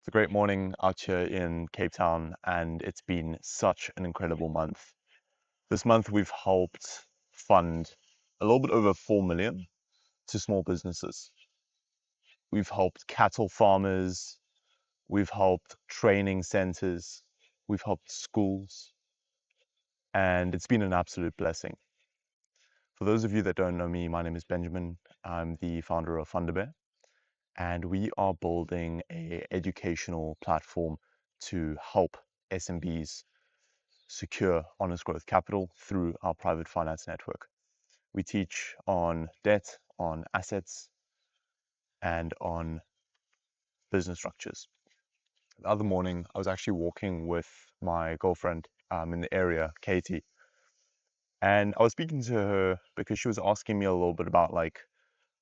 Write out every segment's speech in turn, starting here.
It's a great morning out here in Cape Town, and it's been such an incredible month. This month, we've helped fund a little bit over 4 million to small businesses. We've helped cattle farmers, we've helped training centers, we've helped schools, and it's been an absolute blessing. For those of you that don't know me, my name is Benjamin. I'm the founder of Fundabear, and we are building an educational platform to help SMBs secure honest growth capital through our private finance network. We teach on debt, on assets, and on business structures. The other morning, I was actually walking with my girlfriend in the area, Katie, and I was speaking to her because she was asking me a little bit about like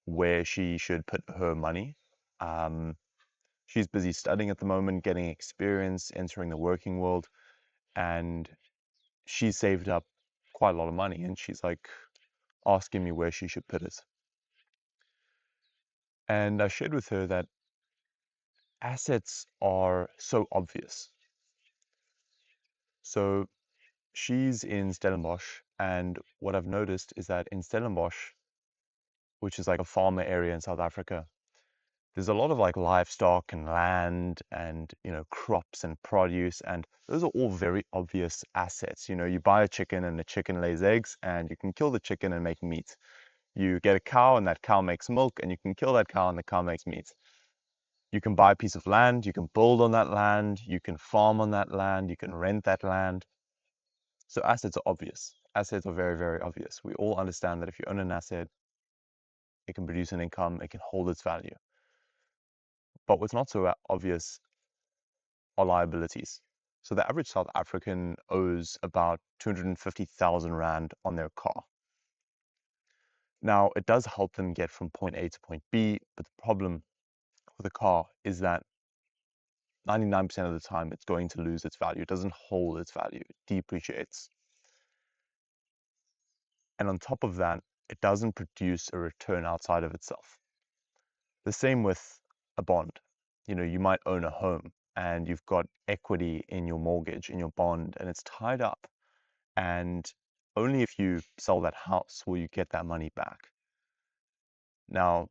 where she should put her money. Um, she's busy studying at the moment, getting experience, entering the working world, and she saved up quite a lot of money, and she's like asking me where she should put it. And I shared with her that assets are so obvious. So she's in Stellenbosch, and what I've noticed is that in Stellenbosch, which is like a farmer area in South Africa, there's a lot of like livestock and land and crops and produce, and those are all very obvious assets. You buy a chicken and the chicken lays eggs, and you can kill the chicken and make meat. You get a cow and that cow makes milk, and you can kill that cow and the cow makes meat. You can buy a piece of land, you can build on that land, you can farm on that land, you can rent that land. So assets are obvious. Assets are very, very obvious. We all understand that if you own an asset, it can produce an income, it can hold its value. But what's not so obvious are liabilities. So the average South African owes about 250,000 Rand on their car. Now, it does help them get from point A to point B, but the problem with a car is that 99% of the time it's going to lose its value. It doesn't hold its value, it depreciates. And on top of that, it doesn't produce a return outside of itself. The same with a bond. You might own a home and you've got equity in your mortgage, in your bond, and it's tied up. And only if you sell that house will you get that money back. Now,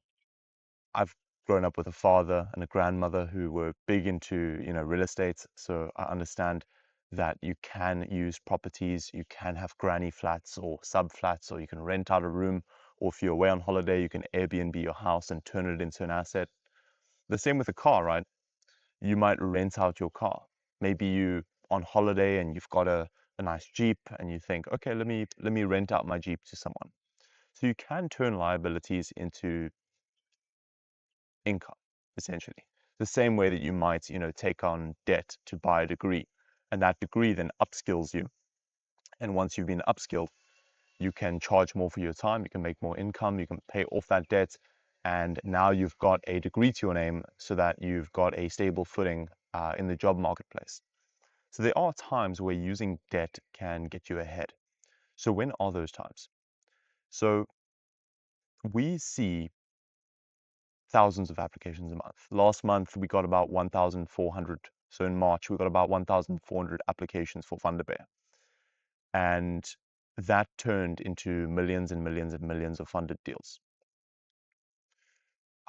I've grown up with a father and a grandmother who were big into, real estate. So I understand that you can use properties, you can have granny flats or sub flats, or you can rent out a room, or if you're away on holiday, you can Airbnb your house and turn it into an asset. The same with a car, right? You might rent out your car. Maybe you on holiday and you've got a nice Jeep and you think, okay, let me rent out my Jeep to someone. So you can turn liabilities into income, essentially. The same way that you might, take on debt to buy a degree, and that degree then upskills you. And once you've been upskilled, you can charge more for your time, you can make more income, you can pay off that debt, and now you've got a degree to your name so that you've got a stable footing in the job marketplace. So there are times where using debt can get you ahead. So when are those times? So we see thousands of applications a month. Last month, we got about 1,400. So in March, we got about 1,400 applications for Fundabear. And that turned into millions and millions and millions of funded deals.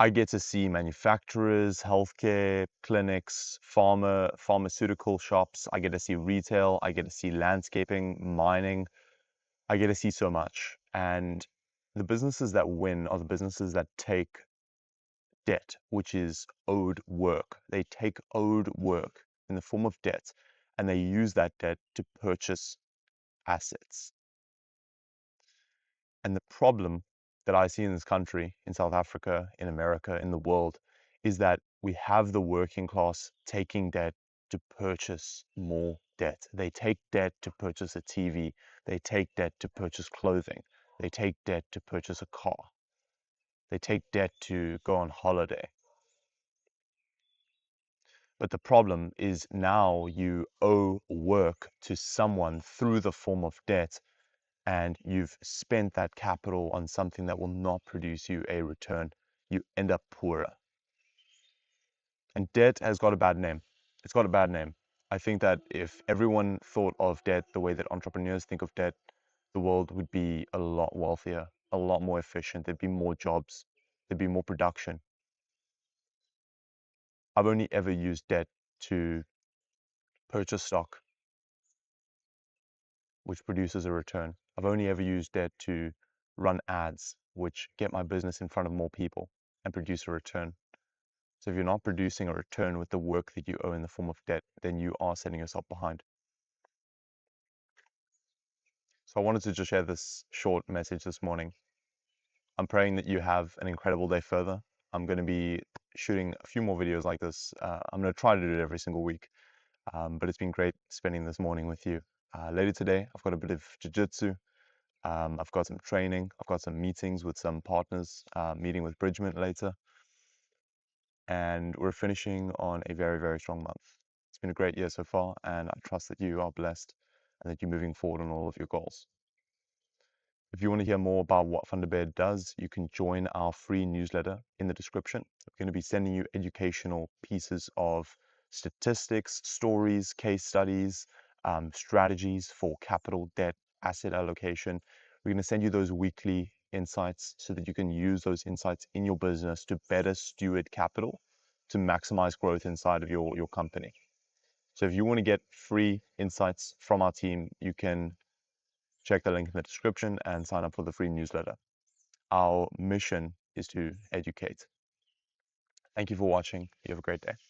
I get to see manufacturers, healthcare, clinics, pharmaceutical shops. I get to see retail. I get to see landscaping, mining. I get to see so much. And the businesses that win are the businesses that take debt, which is owed work. They take owed work in the form of debt, and they use that debt to purchase assets. And the problem that I see in this country, in South Africa, in America, in the world, is that we have the working class taking debt to purchase more debt. They take debt to purchase a TV. They take debt to purchase clothing. They take debt to purchase a car. They take debt to go on holiday. But the problem is now you owe work to someone through the form of debt, and you've spent that capital on something that will not produce you a return. You end up poorer. And debt has got a bad name. It's got a bad name. I think that if everyone thought of debt the way that entrepreneurs think of debt, the world would be a lot wealthier, a lot more efficient. There'd be more jobs, there'd be more production. I've only ever used debt to purchase stock, which produces a return. I've only ever used debt to run ads, which get my business in front of more people and produce a return. So if you're not producing a return with the work that you owe in the form of debt, then you are setting yourself behind. So I wanted to just share this short message this morning. I'm praying that you have an incredible day further. I'm going to be shooting a few more videos like this. I'm going to try to do it every single week, but it's been great spending this morning with you. Later today, I've got a bit of jiu-jitsu. I've got some training. I've got some meetings with some partners, meeting with Bridgement later. And we're finishing on a very, very strong month. It's been a great year so far, and I trust that you are blessed and that you're moving forward on all of your goals. If you want to hear more about what Thunderbird does, you can join our free newsletter in the description. We're going to be sending you educational pieces of statistics, stories, case studies, strategies for capital, debt, asset allocation. We're going to send you those weekly insights so that you can use those insights in your business to better steward capital, to maximize growth inside of your company. So if you want to get free insights from our team, you can check the link in the description and sign up for the free newsletter. Our mission is to educate. Thank you for watching. You have a great day.